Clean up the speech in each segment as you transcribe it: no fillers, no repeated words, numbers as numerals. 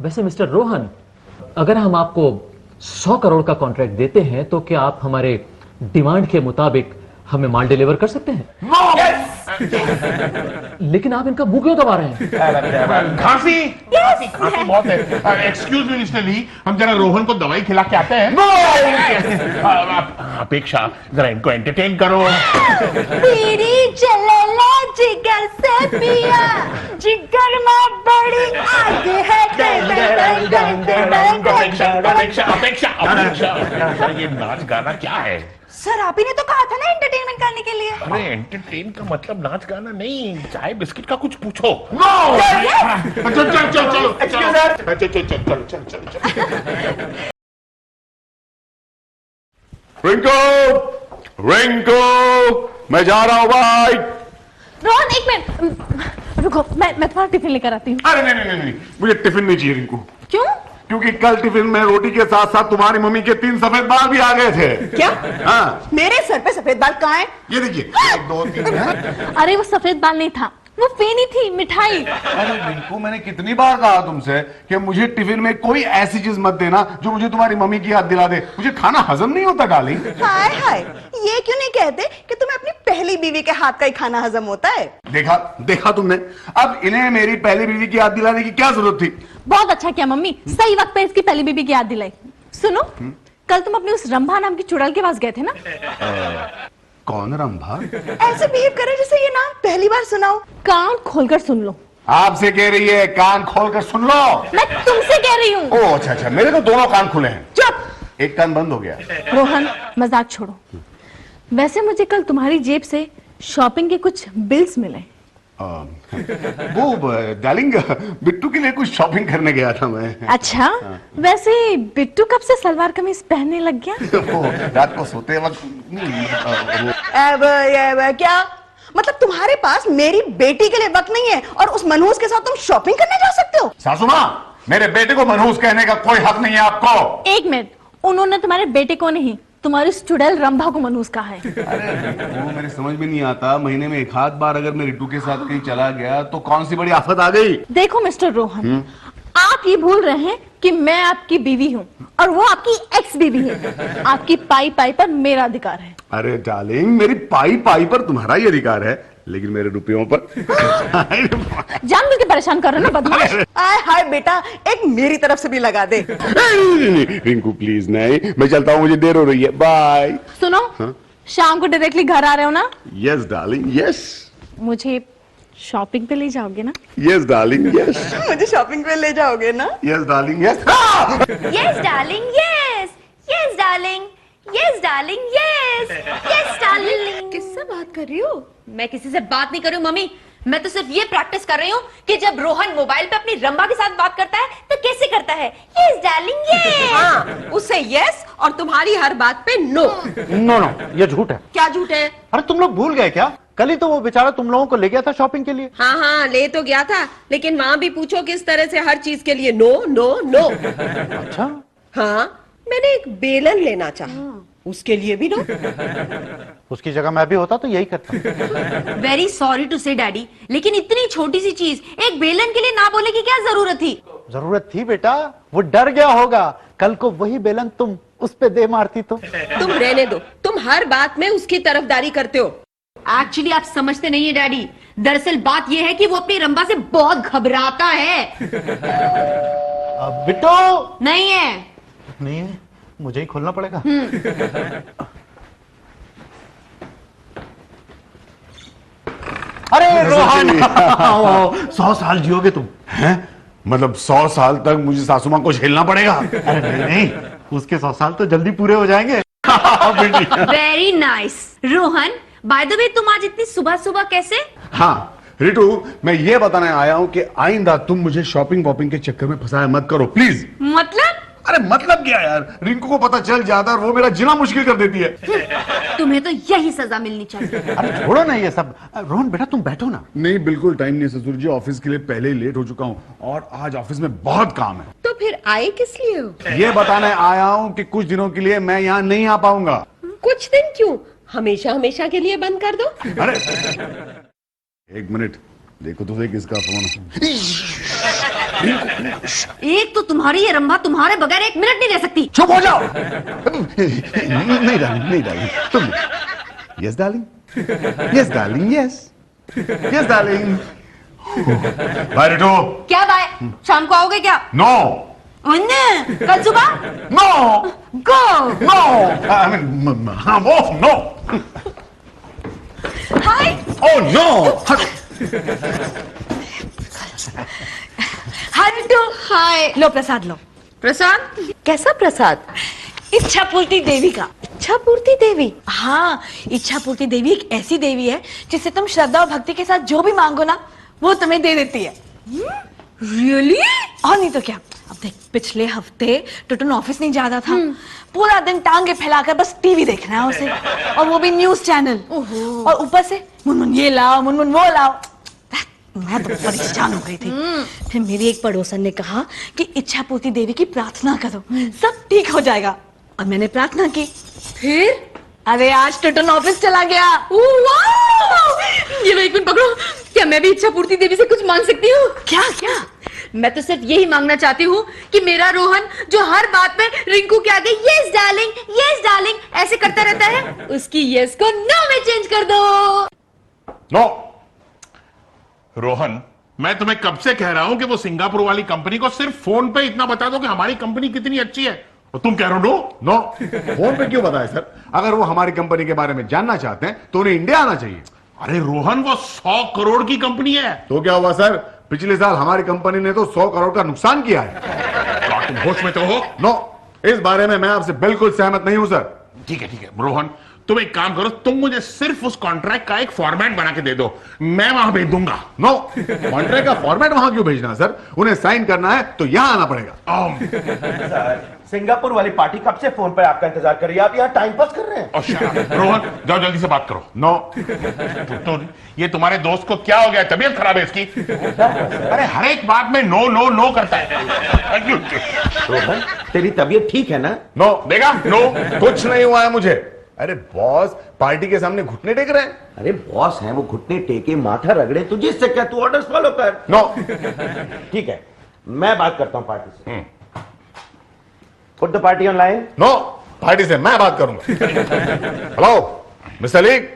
वैसे मिस्टर रोहन, अगर हम आपको 100 करोड़ का कॉन्ट्रैक्ट देते हैं तो क्या आप हमारे डिमांड के मुताबिक हमें माल डिलीवर कर सकते हैं? लेकिन आप इनका मुंह क्यों दबा रहे हैं? खांसी खांसी बहुत है। एक्सक्यूज मी मिस्टर ली, हम जरा रोहन को दवाई खिला के आते हैं। अपेक्षा, जरा इनको एंटरटेन करो। तेरी चलेला जिगर से पिया, जिगर में बड़ी आग है। अपेक्षा ये नाच गाना क्या है? सर आप ही ने तो कहा था ना एंटरटेनमेंट करने के लिए। अरे एंटरटेन का मतलब नाच गाना नहीं, चाय बिस्किट का कुछ पूछो। चलो। रिंकू, मैं जा रहा हूँ भाई। रोहन एक मिनट रुको, मैं तुम्हारा टिफिन लेकर आती हूँ। अरे नहीं, मुझे टिफिन नहीं चाहिए रिंकू। क्यों? क्योंकि कल टिफिन में रोटी के साथ साथ तुम्हारी मम्मी के 3 सफेद बाल भी आ गए थे। क्या? हाँ। मेरे सर पे सफेद बाल कहाँ हैं? ये देखिए, 1 2 3। अरे वो सफेद बाल नहीं था, वो फेनी थी, मिठाई। अरे रिंकू, मैंने कितनी बार कहा तुमसे कि मुझे टिफिन में कोई ऐसी चीज मत देना जो मुझे तुम्हारी मम्मी की याद दिला दे। मुझे खाना हजम नहीं होता डार्लिंग। हाय हाय, ये क्यों नहीं कहते कि तुम्हें अपनी पहली बीवी के हाथ का ही खाना हजम होता है? देखा तुमने, अब इन्हें मेरी पहली बीवी की याद दिलाने की क्या जरूरत थी? बहुत अच्छा किया मम्मी, सही वक्त पे इसकी पहली बीबी की याद दिलाई। सुनो, कल तुम अपनी उस रंभा नाम की चुड़ैल के पास गए थे ना? कौन रंभा? ऐसे बिहेव करे जैसे ये नाम पहली बार सुनाओ। कान खोलकर सुन लो। आपसे कह रही है, कान खोलकर सुन लो। मैं तुमसे कह रही हूँ। ओह अच्छा, मेरे तो दोनों कान खुले हैं। चुप। एक कान बंद हो गया। रोहन मजाक छोड़ो। वैसे मुझे कल तुम्हारी जेब से शॉपिंग के कुछ बिल्स मिले। वो डार्लिंग, बिट्टू के लिए कुछ शॉपिंग करने गया था मैं। अच्छा, वैसे बिट्टू कब से सलवार कमीज पहनने लग गया? वो रात को सोते वक्त क्या मतलब तुम्हारे पास मेरी बेटी के लिए वक्त नहीं है और उस मनहूस के साथ तुम शॉपिंग करने जा सकते हो? सासू माँ, मेरे बेटे को मनहूस कहने का कोई हक नहीं है आपको। एक मिनट, उन्होंने तुम्हारे बेटे को नहीं, तुम्हारी चुड़ैल रंभा को मनहूस कहा है। अरे वो मेरे समझ में नहीं आता, महीने में 1 आध बार अगर मैं रिटू के साथ कहीं चला गया तो कौन सी बड़ी आफत आ गई। देखो मिस्टर रोहन, आप ये भूल रहे हैं कि मैं आपकी बीवी हूँ और वो आपकी एक्स बीवी है। आपकी पाई पाई पर मेरा अधिकार है। अरे डार्लिंग, मेरी पाई पाई पर तुम्हारा ही अधिकार है, लेकिन मेरे रुपयों पर जानबूझ के परेशान कर रहे हो ना बदमाश। आय हाय बेटा, एक मेरी तरफ से भी लगा दे। रिंकू प्लीज नहीं, मैं चलता हूँ, मुझे देर हो रही है। बाय। सुनो, शाम को डायरेक्टली घर आ रहे हो ना? Yes darling, yes. मुझे शॉपिंग पे ले जाओगे ना? Yes darling, yes. मुझे शॉपिंग पे ले जाओगे ना? Yes darling, yes. Yes darling, yes. Yes darling, yes darling, yes. Yes darling. किससे बात कर रही हो? मैं किसी से बात नहीं कर रही हूँ मम्मी, मैं तो सिर्फ ये प्रैक्टिस कर रही हूँ कि जब रोहन मोबाइल पे अपनी रंभा के साथ बात करता है तो कैसे करता है। Yes darling, yes. हाँ, उससे यस और तुम्हारी हर बात पे नो। नो, ये झूठ है। क्या झूठ है? अरे तुम लोग भूल गए क्या? कल ही तो वो बेचारा तुम लोगों को ले गया था शॉपिंग के लिए। हाँ ले तो गया था, लेकिन वहाँ भी पूछो किस तरह से हर चीज के लिए नो नो नो। अच्छा। हाँ, मैंने एक बेलन लेना चाहा, उसके लिए भी नो। उसकी जगह मैं भी होता तो यही करता। वेरी सॉरी टू से डैडी, लेकिन इतनी छोटी सी चीज एक बेलन के लिए ना बोले की क्या जरूरत थी? जरूरत थी बेटा, वो डर गया होगा। कल को वही बेलन तुम उस पे दे मारती तो। तुम रहने दो, तुम हर बात में उसकी तरफदारी करते हो। एक्चुअली आप समझते नहीं है डैडी, दरअसल बात यह है कि वो अपनी रंभा से बहुत घबराता है। बिट्टू नहीं है। नहीं है, मुझे ही खोलना पड़ेगा। अरे रोहन, 100 साल जियोगे तुम। हैं? मतलब 100 साल तक मुझे सासू माँ को झेलना पड़ेगा? अरे नहीं, उसके 100 साल तो जल्दी पूरे हो जाएंगे। Very nice. Rohan, by the way तुम आज इतनी सुबह सुबह कैसे? हाँ रिटू, मैं ये बताने आया हूँ कि आइंदा तुम मुझे शॉपिंग वॉपिंग के चक्कर में फंसाया मत करो प्लीज। मतलब? अरे मतलब क्या यार, रिंकू को पता चल जाता है और वो मेरा जीना मुश्किल कर देती है। तुम्हें तो यही सजा मिलनी चाहिए। अरे छोड़ो ना ये सब। रोहन बेटा तुम बैठो ना। नहीं बिल्कुल टाइम नहीं ससुर जी, ऑफिस के लिए पहले ही लेट हो चुका हूँ और आज ऑफिस में बहुत काम है। तो फिर आए किस लिए हो? ये बताने आया हूँ कि कुछ दिनों के लिए मैं यहाँ नहीं आ पाऊंगा। कुछ दिन क्यों, हमेशा हमेशा के लिए बंद कर दो। अरे एक मिनट, देखो तो सही किसका फोन है। एक तो तुम्हारी ये रंभा तुम्हारे बगैर 1 मिनट नहीं रह सकती। चुप हो जाओ। नहीं डार्लिंग, नहीं डार्लिंग, तुम। Yes darling, yes darling, yes yes darling. Bye Ritu. क्या बाय? शाम को आओगे क्या? नो कल सुबह? नो गो। नो हाँ वो no. Hi. Oh no. Hi Bittu. Hi. लो प्रसाद लो। प्रसाद? कैसा प्रसाद? इच्छा पूर्ति देवी का। इच्छा पूर्ति देवी? हाँ, इच्छा पूर्ति देवी एक ऐसी देवी है जिससे तुम श्रद्धा और भक्ति के साथ जो भी मांगो ना वो तुम्हें दे देती है। रियली? और नहीं तो क्या। अब देख, पिछले हफ्ते टुटुन ऑफिस नहीं जाता था, पूरा दिन टांगे फैलाकर बस टीवी देखना है उसे, और वो भी न्यूज चैनल। और ऊपर से मुनमुन ये लाओ, मुनमुन वो लाओ। मैं तो परेशान हो गई थी। फिर मेरी एक पड़ोसन ने कहा कि इच्छा पूर्ति देवी की प्रार्थना करो, सब ठीक हो जाएगा। और मैंने प्रार्थना की। फिर? अरे आज टुटुन ऑफिस चला गया। ये लो, 1 मिनट पकड़ो। क्या मैं भी इच्छा पूर्ति देवी से कुछ मांग सकती हूँ? क्या क्या? मैं तो सिर्फ यही मांगना चाहती हूँ कि मेरा रोहन जो हर बात में रिंकू के आगे यस डार्लिंग ऐसे करता रहता है, उसकी यस को नो में चेंज कर दो। नो रोहन, मैं तुम्हें कब से कह रहा हूं कि वो सिंगापुर वाली कंपनी को सिर्फ फोन पे इतना बता दो कि हमारी कंपनी कितनी अच्छी है, और तुम कह रहे हो नो। फोन पे क्यों बताए सर? अगर वो हमारी कंपनी के बारे में जानना चाहते हैं तो उन्हें इंडिया आना चाहिए। अरे रोहन, वो 100 करोड़ की कंपनी है। तो क्या हुआ सर? पिछले साल हमारी कंपनी ने तो 100 करोड़ का नुकसान किया है। क्या तुम होश में तो हो? नो, इस बारे में मैं आपसे बिल्कुल सहमत नहीं हूं सर। ठीक है रोहन, तुम एक काम करो, तुम मुझे सिर्फ उस कॉन्ट्रैक्ट का एक फॉर्मेट बना के दे दो, मैं वहां भेज दूंगा। नो, कॉन्ट्रैक्ट का फॉर्मेट वहां क्यों भेजना सर? उन्हें साइन करना है तो यहां आना पड़ेगा। सिंगापुर वाली पार्टी कब से फोन पर आपका इंतजार कर रही है, आप यहाँ टाइम पास कर रहे हैं। और रोहन, जाओ जल्दी से बात करो। नो। तो ये तुम्हारे दोस्त को क्या हो गया? तबीयत खराब है इसकी? अरे हर एक बात में नो नो नो करता है। रोहन, तेरी तबीयत ठीक है ना? नो देगा नो। कुछ नहीं हुआ है मुझे। अरे बॉस पार्टी के सामने घुटने टेक रहे हैं। अरे बॉस है वो, घुटने टेके माथा रगड़े, तुझे इससे क्या? तू ऑर्डर्स फॉलो कर। नो। ठीक है, मैं बात करता हूं पार्टी से। Put the party on line. No, party से मैं बात करूंगा। हेलो मिस्टर लीग,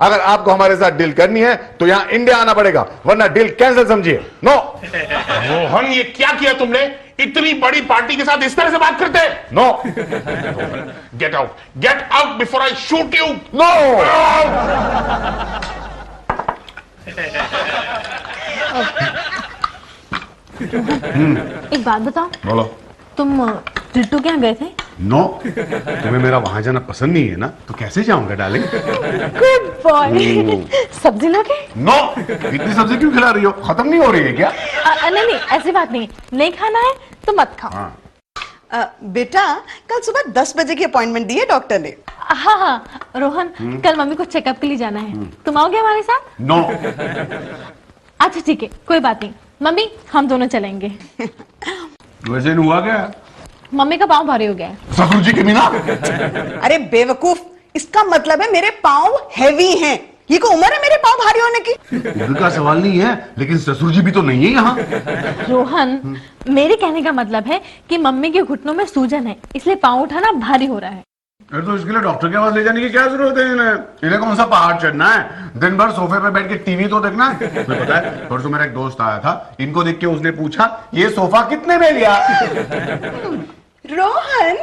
अगर आपको हमारे साथ डील करनी है तो यहां इंडिया आना पड़ेगा, वरना डील कैंसिल समझिए। नो। रोहन, ये क्या किया तुमने? इतनी बड़ी पार्टी के साथ इस तरह से बात करते हैं? No. Get out before I shoot you. No. एक बात बताओ, बोलो। तुम टिट्टू क्या गए थे? नो, तुम्हें मेरा वहां जाना पसंद नहीं है ना, तो कैसे जाऊंगा डार्लिंग? Good boy. सब्जी लोगे? नो। इतनी सब्जी क्यों खिला रही हो? खत्म नहीं हो रही है क्या? नहीं, ऐसी बात नहीं, नहीं खाना है तो मत खाओ। हाँ। बेटा, कल सुबह 10 बजे की अपॉइंटमेंट दी है डॉक्टर ने। हाँ, रोहन, कल मम्मी को चेकअप के लिए जाना है, तुम आओगे हमारे साथ? नो। अच्छा ठीक है, कोई बात नहीं, मम्मी हम दोनों चलेंगे। वैसे हुआ क्या? मम्मी का पाँव भारी हो गया है। ससुर जी के बिना? अरे बेवकूफ, इसका मतलब है मेरे पाँव हैवी हैं। ये को उम्र है मेरे पाँव भारी होने की? उम्र का सवाल नहीं है, लेकिन ससुर जी भी तो नहीं है यहाँ। रोहन, मेरे कहने का मतलब है कि मम्मी के घुटनों में सूजन है, इसलिए पाँव उठाना भारी हो रहा है। अरे तो इसके लिए डॉक्टर के पास ले जाने की क्या जरूरत है? इन्हें कौन सा पहाड़ चढ़ना है? दिन भर सोफे पे बैठ के टीवी तो देखना है। तुम्हें पता है, परसों मेरा एक दोस्त आया था, इनको देख के उसने पूछा ये सोफा कितने में लिया? रोहन,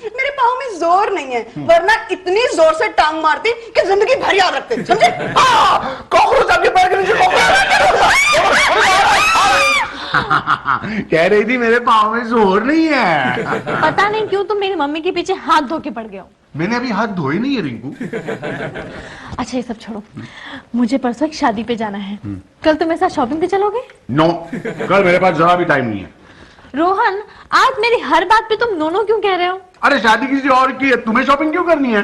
मेरे पाँव में जोर नहीं है, वरना इतनी जोर से टांग मारती कि जिंदगी भर याद रखते, समझे? कॉकरोच आपके पैर के नीचे कह रही थी मेरे पाँव में जोर नहीं है। पता नहीं क्यों तुम मेरी मम्मी के पीछे हाथ धो के पड़ गए हो। मैंने अभी हाथ धोए नहीं है रिंकू। अच्छा ये सब छोड़ो, मुझे परसों एक शादी पे जाना है, कल तुम मेरे साथ शॉपिंग पे चलोगे? नो, कल मेरे पास जरा भी टाइम नहीं है। रोहन, आज मेरी हर बात पे तुम नो क्यों कह रहे हो? अरे शादी किसी और की है, तुम्हें शॉपिंग क्यों करनी है?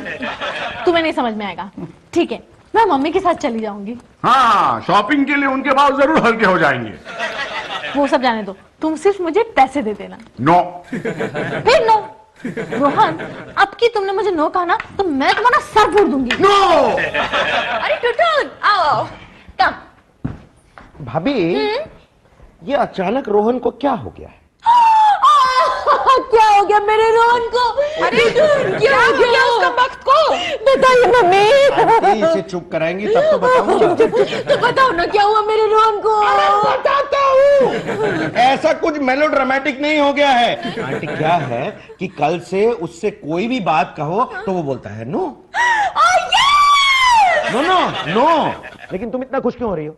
तुम्हें नहीं समझ में आएगा। ठीक है, मैं मम्मी के साथ चली जाऊंगी। हाँ, शॉपिंग के लिए उनके भाव जरूर हल्के हो जाएंगे। वो सब जाने दो, तुम सिर्फ मुझे पैसे दे देना। नो। फिर नो। रोहन, अब की तुमने मुझे नो कहा ना तो मैं तुम्हारा सर फोड़ दूंगी। नो। अरे टुटुन, आओ कम। भाभी, ये अचानक रोहन को क्या हो गया है? क्या हो गया मेरे रोहन को? अरे क्या हो गया उसका वक्त को? बताइए मम्मी। आंटी, इसे चुप कराएंगी तब तो बताऊंगा। तो बताओ ना क्या हुआ मेरे रोहन को? बताता हूँ। ऐसा कुछ मेलोड्रामेटिक नहीं हो गया है आंटी। क्या है कि कल से उससे कोई भी बात कहो तो वो बोलता है नो नो नो नो। लेकिन तुम इतना खुश क्यों हो रही हो?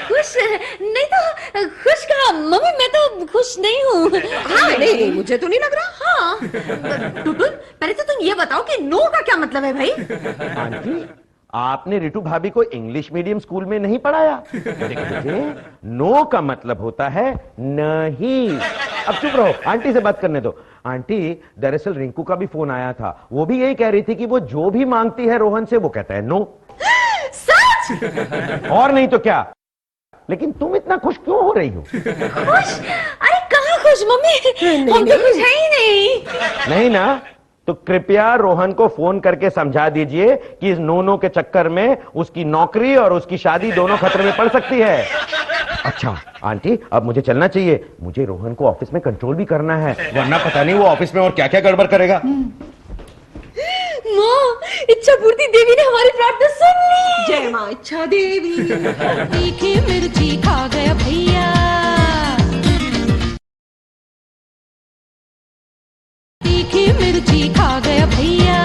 खुश नहीं तो खुश कहा मम्मी, मैं तो खुश नहीं हूँ। हाँ, नहीं मुझे तो नहीं लग रहा। हाँ टुटुन, पहले तो तुम ये बताओ कि नो का क्या मतलब है भाई? आंटी, आपने रितु भाभी को इंग्लिश मीडियम स्कूल में नहीं पढ़ाया? देखिए, नो का मतलब होता है नहीं। अब चुप रहो, आंटी से बात करने दो। आंटी, दरअसल रिंकू का भी फोन आया था, वो भी यही कह रही थी कि वो जो भी मांगती है रोहन से वो कहता है नो। सच? और नहीं तो क्या। लेकिन तुम इतना खुश क्यों हो रही हो? खुश? अरे कहाँ खुश मम्मी, हम तो खुश है ही नहीं। नहीं ना? तो कृपया रोहन को फोन करके समझा दीजिए कि इस नो के चक्कर में उसकी नौकरी और उसकी शादी दोनों खतरे में पड़ सकती है। अच्छा आंटी, अब मुझे चलना चाहिए। मुझे रोहन को ऑफिस में कंट्रोल भी करना है, वरना पता नहीं वो ऑफिस में और क्या क्या गड़बड़ करेगा। माँ, इच्छा पूर्ति देवी ने हमारी प्रार्थना सुन ली। जय माँ इच्छा देवी। तीखी मिर्ची खा गया भैया, तीखी मिर्ची खा गया भैया।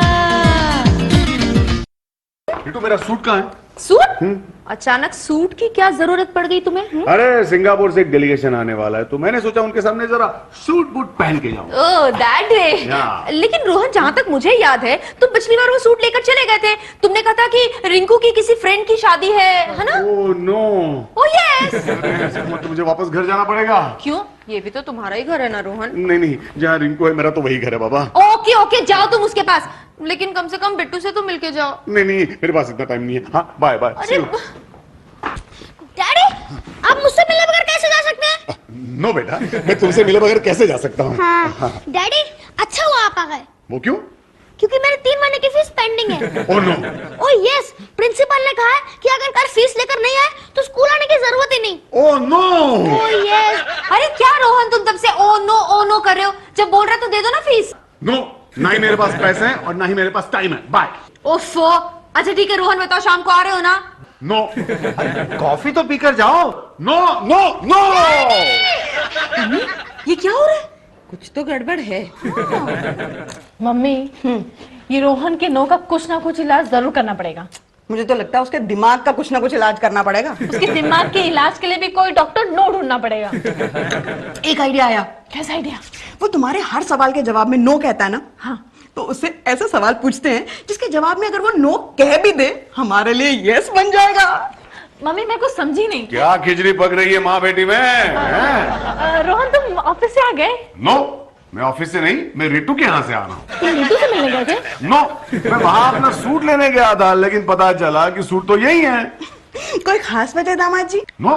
बिट्टू, मेरा सूट कहाँ है? सूट? अचानक सूट की क्या जरूरत पड़ गई तुम्हें? अरे सिंगापुर से एक डेलीगेशन आने वाला है, तो मैंने सोचा उनके सामने जरा सूट बूट पहन के जाऊं। Oh that way. Yeah. लेकिन रोहन, जहाँ तक मुझे याद है तुम पिछली बार वो सूट लेकर चले गए थे। तुमने कहा था कि रिंकू की किसी फ्रेंड की शादी है ना? Oh no. Oh yes. तो मुझे वापस घर जाना पड़ेगा। क्यों? ये भी तो तुम्हारा ही घर है ना रोहन? नहीं नहीं, जहाँ रिंकू है मेरा तो वही घर है बाबा। ओके ओके, जाओ तुम उसके पास, लेकिन कम से कम बिट्टू से तो मिलके जाओ। नहीं नहीं, मेरे पास इतना टाइम नहीं है। हाँ बाय बाय। अरे डैडी, आप मुझसे मिलने बगैर कैसे जा सकते हैं? नो बेटा, मैं तुमसे मिले बगैर कैसे जा सकता हूँ? हाँ। डैडी, अच्छा हुआ आप आ गए, वो क्यों? क्योंकि मेरे 3 महीने की फीस पेंडिंग है। Oh no. Oh yes, principal ने कहा है कि अगर कल फीस लेकर नहीं आए तो स्कूल आने की जरूरत ही नहीं। Oh no. Oh yes. अरे क्या रोहन, तुम तब से ओ नो कर रहे हो? जब बोल रहे तो दे दो ना फीस। नो, ना ही मेरे पास पैसे हैं और ना ही मेरे पास टाइम है। बाय। ओफो। अच्छा ठीक है रोहन, बताओ शाम को आ रहे हो ना? नो। कॉफी तो पीकर जाओ। No no no. ये क्या हो रहा है? कुछ तो गड़बड़ है। मम्मी, ये रोहन के नो का कुछ ना कुछ इलाज जरूर करना पड़ेगा। मुझे तो लगता है उसके दिमाग का कुछ ना कुछ इलाज करना पड़ेगा। उसके दिमाग के इलाज के लिए भी कोई डॉक्टर नो ढूंढना पड़ेगा। एक आइडिया आया। कैसा आइडिया? वो तुम्हारे हर सवाल के जवाब में नो कहता है ना? हाँ। तो उससे ऐसे सवाल पूछते हैं जिसके जवाब में अगर वो नो कह भी दे, हमारे लिए यस बन जाएगा। मम्मी, मैं कुछ समझी नहीं। क्या खिचड़ी पक रही है माँ बेटी में? रोहन, तुम ऑफिस से आ गए? नो, मैं ऑफिस से नहीं, मैं रितु के यहाँ से आ रहा हूँ। तुम नीतू से मिलने गए थे? नो, मैं वहाँ अपना सूट लेने गया था, लेकिन पता चला कि सूट तो यही है। कोई खास वजह दामाद जी? नो,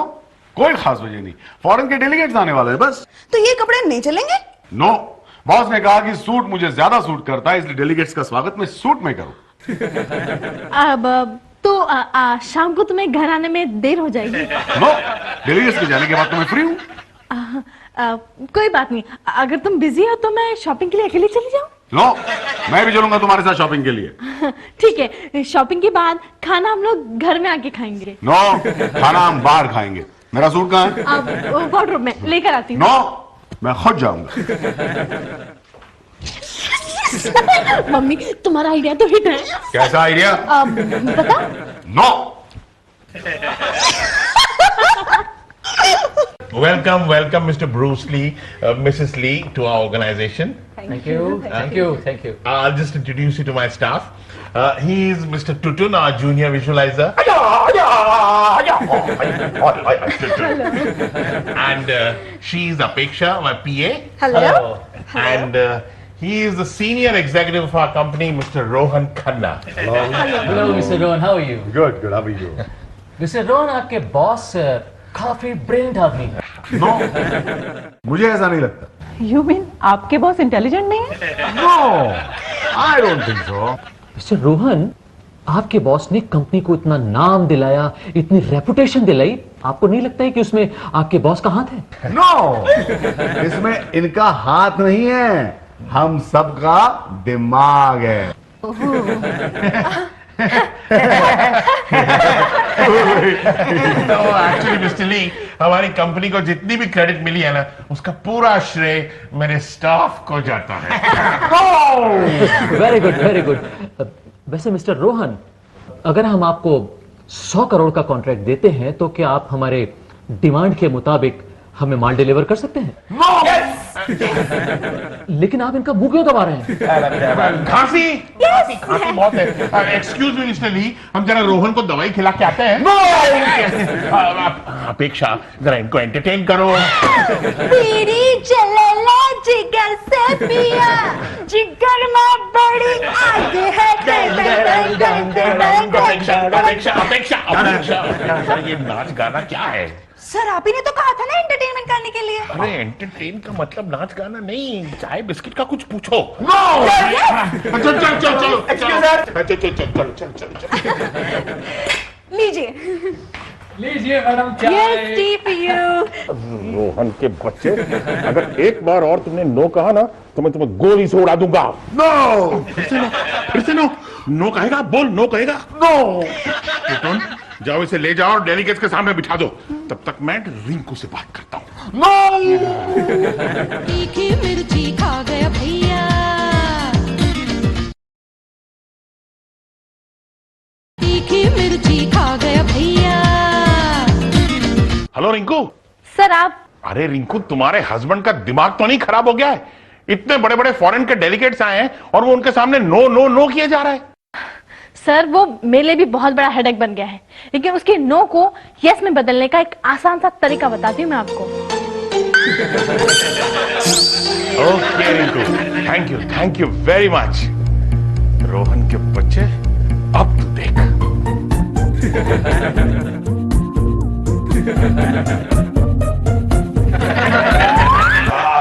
कोई खास वजह नहीं, फॉरेन के डेलीगेट्स आने वाले हैं बस। तो ये कपड़े नहीं चलेंगे? नो, बॉस ने कहा कि सूट मुझे ज्यादा सूट करता है, इसलिए डेलीगेट्स का स्वागत मैं सूट में करूं। अब तो शाम को तुम्हें घर आने में देर हो जाएगी। नो, डेलीगेट्स के जाने के बाद तो मैं फ्री हूं। कोई बात नहीं, अगर तुम बिजी हो तो मैं शॉपिंग के लिए अकेली चली जाऊं? नो, मैं भी चलूंगा तुम्हारे साथ शॉपिंग के लिए। ठीक है, शॉपिंग के बाद खाना हम लोग घर में आके खाएंगे। नो, खाना हम बाहर खाएंगे। मेरा सूट कहाँ है? अब वार्डरोब में लेकर आती हूँ। नो, मैं खुद जाऊंगा। मम्मी, तुम्हारा आइडिया तो हिट है। कैसा आइडिया? बता। No. Welcome, Mr. Bruce Lee, Mrs. Lee, to our organization. Thank you. I'll just introduce you to my staff. He is Mr. Tutun, our junior visualizer. And she's Apeksha, my PA. Hello. And he is the senior executive of our company, Mr. Rohan Khanna. Hello, Mr. Rohan, how are you? Good, how are you? Mr. Rohan, आपके boss काफी brilliant आदमी है। No, मुझे ऐसा नहीं लगता। You mean आपके boss intelligent नहीं है? No, I don't think so. Mister Rohan, आपके बॉस ने कंपनी को इतना नाम दिलाया, इतनी रेपुटेशन दिलाई, आपको नहीं लगता है कि उसमें आपके बॉस का हाथ है? नो, इसमें इनका हाथ नहीं है, हम सबका दिमाग है। तो एक्चुअली मिस्टर ली, हमारी कंपनी को जितनी भी क्रेडिट मिली है ना, उसका पूरा श्रेय मेरे स्टाफ को जाता है। Very good, very good. वैसे मिस्टर रोहन, अगर हम आपको 100 करोड़ का कॉन्ट्रैक्ट देते हैं तो क्या आप हमारे डिमांड के मुताबिक हमें माल डिलीवर कर सकते हैं? लेकिन आप इनका मुंह क्यों दबा रहे हैं? खांसी खांसी बहुत है। एक्सक्यूज मी मिस्टर ली, हम जरा रोहन को दवाई खिला के आते हैं। अपेक्षा, जरा इनको एंटरटेन करो। पीरी चलेला जिगर से पिया, जिगर में बड़ी आग है। अपेक्षा अपेक्षा अपेक्षा अपेक्षा, ये नाच गाना क्या है? सर आप ही ने तो कहा था ना एंटरटेनमेंट करने के लिए। अरे एंटरटेन का मतलब नाच गाना नहीं, चाय बिस्किट का कुछ पूछो। चलो चलो चलो चलो चलो, लीजिए लीजिए मैडम चाय। Yes, tea for you. Rohan के बच्चे, अगर एक बार और तुमने नो कहा ना तो मैं तुम्हें गोली से उड़ा दूंगा। नो, फिर से नो, नो कहेगा, बोल नो कहेगा। नो, जाओ इसे ले जाओ और डेलीगेट्स के सामने बिठा दो, तब तक मैं रिंकू से बात करता हूँ। तीखी मिर्ची खा गया भैया, तीखी मिर्ची खा गया भैया। हेलो रिंकू। सर आप, अरे रिंकू, तुम्हारे हस्बैंड का दिमाग तो नहीं खराब हो गया है? इतने बड़े बड़े फॉरेन के डेलीगेट्स आए हैं और वो उनके सामने नो नो नो किए जा रहा है। सर वो मेरे लिए भी बहुत बड़ा हेडेक बन गया है, लेकिन उसके नो को यस में बदलने का एक आसान सा तरीका बताती हूँ मैं आपको। Okay Rinku, thank you very much. Rohan के बच्चे, अब तू देख।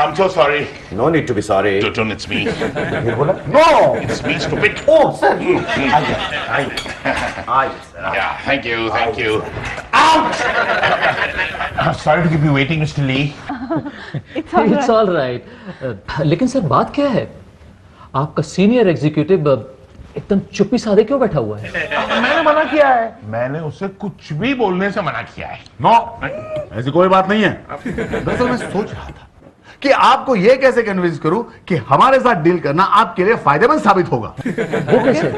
I'm so sorry. No need to be sorry. Toton, it's me. ये बोला? No, It's me, stupid. Oh, sir. Yeah, thank you. Out! Sorry to keep you waiting, Mr. Lee. It's all right. लेकिन sir बात क्या है, आपका senior executive एकदम चुप्पी साधे क्यों बैठा हुआ है? मैंने मना किया है, मैंने उसे कुछ भी बोलने से मना किया है। नो, ऐसी कोई बात नहीं है। दरअसल मैं सोच रहा था कि आपको यह कैसे कन्विंस करूं कि हमारे साथ डील करना आपके लिए फायदेमंद साबित होगा। वो कैसे?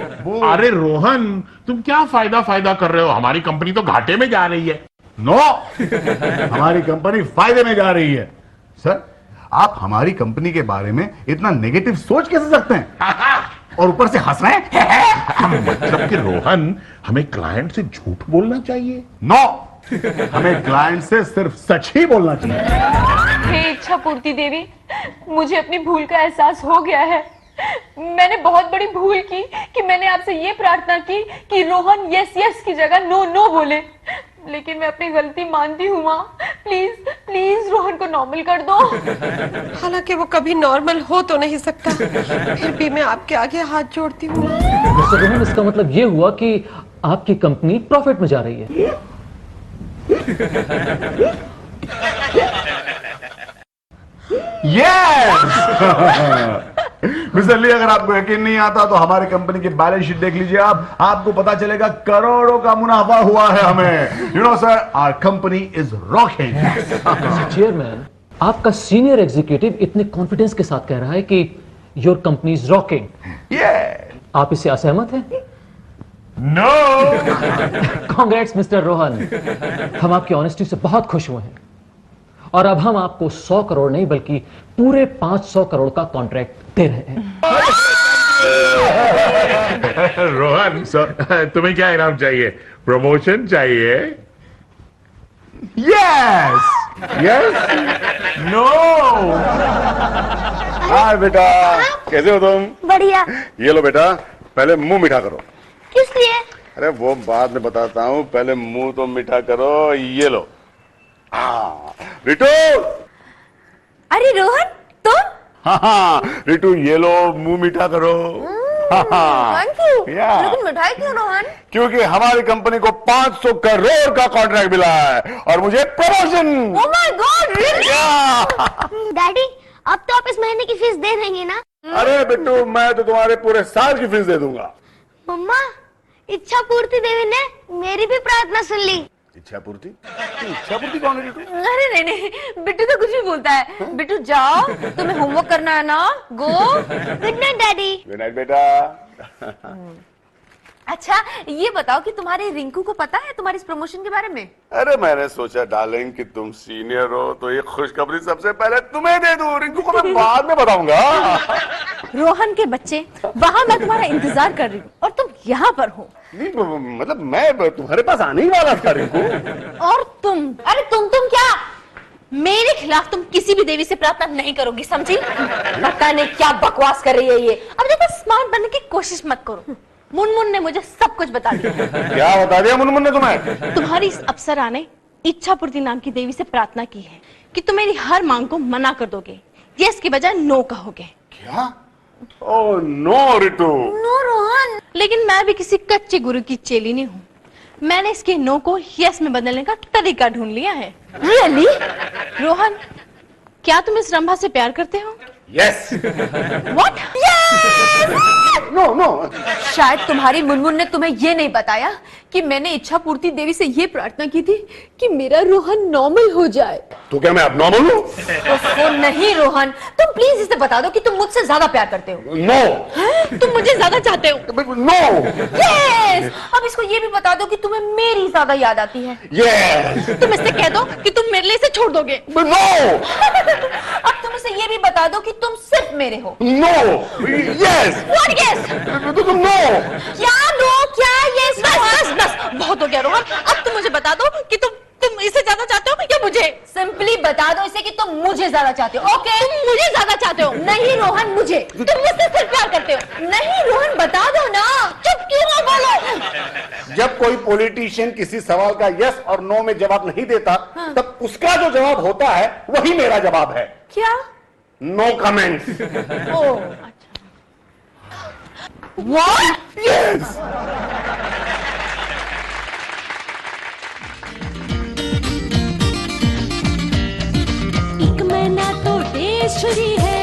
अरे रोहन, तुम क्या फायदा कर रहे हो? हमारी कंपनी तो घाटे में जा रही है। नो, हमारी कंपनी फायदे में जा रही है। सर, आप हमारी कंपनी के बारे में इतना नेगेटिव सोच कैसे सकते हैं और ऊपर से हंस रहे हैं? मतलब कि रोहन, हमें क्लाइंट से झूठ बोलना चाहिए। नो, हमें क्लाइंट से सिर्फ सच ही बोलना चाहिए। हे इच्छा पूर्ति देवी, मुझे अपनी भूल का एहसास हो गया है। मैंने बहुत बड़ी भूल की कि मैंने आपसे ये प्रार्थना की कि रोहन यस यस की जगह नो नो बोले, लेकिन मैं अपनी गलती मानती हूँ माँ। प्लीज प्लीज रोहन को नॉर्मल कर दो। हालांकि वो कभी नॉर्मल हो तो नहीं सकता, फिर भी मैं आपके आगे हाथ जोड़ती हूँ। मिस्टर रोहन, इसका मतलब ये हुआ कि आपकी कंपनी प्रॉफिट में जा रही है। यस। मिस्टर ली, अगर आपको यकीन नहीं आता तो हमारी कंपनी की बैलेंस शीट देख लीजिए आप, आपको पता चलेगा करोड़ों का मुनाफा हुआ है हमें। You know sir, our company is rocking. Chairman, आपका सीनियर एग्जीक्यूटिव इतने कॉन्फिडेंस के साथ कह रहा है कि योर कंपनी इज रॉकिंग। आप इससे असहमत हैं? नो। कांग्रेट्स मिस्टर रोहन, हम आपकी ऑनेस्टी से बहुत खुश हुए हैं और अब हम आपको 100 करोड़ नहीं बल्कि पूरे 500 करोड़ का कॉन्ट्रैक्ट दे रहे हैं। रोहन सर, तुम्हें क्या इनाम चाहिए? प्रमोशन चाहिए? Yes yes. नो। हाय बेटा, कैसे हो तुम? बढ़िया। ये लो बेटा, पहले मुंह मीठा करो। किस लिए? अरे वो बाद में बताता हूँ, पहले मुंह तो मीठा करो। ये लो। रिटू। अरे रोहन तुम? हाँ, रिटू ये लो, मुंह मीठा करो। Thank you Yeah. लेकिन मिठाई क्यों रोहन? क्योंकि हमारी कंपनी को 500 करोड़ का कॉन्ट्रैक्ट मिला है और मुझे promotion. Oh my God really? Daddy अब तो आप इस महीने की फीस दे देंगे ना? अरे बिट्टू, मैं तो तुम्हारे पूरे साल की फीस दे दूंगा। मम्मा इच्छा पूर्ति देवी ने मेरी भी प्रार्थना सुन ली। इच्छा पूर्ति? इच्छा पूर्ति कौन है? अरे नहीं नहीं बिट्टू तो कुछ भी बोलता है। बिट्टू जाओ, तुम्हें होमवर्क करना है ना, go. Good night daddy. Good night बेटा। अच्छा ये बताओ कि तुम्हारे रिंकू को पता है तुम्हारी इस प्रमोशन के बारे में? अरे मैंने सोचा डार्लिंग कि तुम सीनियर हो तो ये खुशखबरी सबसे पहले तुम्हें दे दूं, रिंकू को मैं बाद में बताऊंगा। रोहन के बच्चे, वहां मैं तुम्हारा इंतजार कर रही हूँ और तुम यहाँ पर हो। नहीं मतलब मैं तुम्हारे पास आने ही वाला था रिंकू। और तुम, अरे तुम क्या, मेरे खिलाफ तुम किसी भी देवी से प्रार्थना नहीं करोगी, समझी? पता नहीं क्या बकवास कर रही है ये। अब देखो स्मार्ट बनने की कोशिश मत करो। मुनमुन ने मुझे सब कुछ बता दिया। क्या बता दिया मुनमुन ने तुम्हें? तुम्हारी इस अप्सरा ने इच्छा पूर्ति नाम की देवी से प्रार्थना की है कि तुम मेरी हर मांग को मना कर दोगे, यस के बजाय नो कहोगे। क्या? Oh no Ritu. No Rohan, लेकिन मैं भी किसी कच्चे गुरु की चेली नहीं हूँ। मैंने इसके नो को यस में बदलने का तरीका ढूंढ लिया है। रियली? रोहन, क्या तुम इस रंभा से प्यार करते हो? यस। व्हाट? No no. शायद तुम्हारी मुनमुन ने तुम्हें ये नहीं बताया कि मैंने इच्छा पूर्ति देवी से ये प्रार्थना की थी कि मेरा रोहन नॉर्मल हो जाए। तो क्या मैं अब नॉर्मल हूँ? तो नहीं रोहन, तुम प्लीज इसे बता दो कि तुम मुझसे ज्यादा प्यार करते हो। नो। तुम मुझे ज्यादा चाहते हो? नो। यस। अब इसको ये भी बता दो कि तुम्हें मेरी ज्यादा याद आती है। यस। तुम इससे कह दो कि तुम मेरे लिए इसे छोड़ दोगे। नो। अब तुम इसे ये भी बता दो कि तुम सिर्फ मेरे हो। No. Yes. What yes? No. क्या नो क्या यस? बस बहुत हो गया रोहन, अब तुम मुझे बता दो कि तुम इसे ज्यादा चाहते हो या मुझे? सिंपली बता दो इसे कि तुम मुझे ज्यादा चाहते हो। ओके? तुम मुझे ज्यादा चाहते हो? नहीं रोहन, मुझे। तुम मुझसे सिर्फ प्यार करते हो? नहीं रोहन, बता दो ना। चुप क्यों हो, बोलो। जब कोई पॉलिटिशियन किसी सवाल का यस और नो में जवाब नहीं देता, तब उसका जो जवाब होता है वही मेरा जवाब है। क्या? No comments. What? यस। एक महीना तो डेज छुरी है,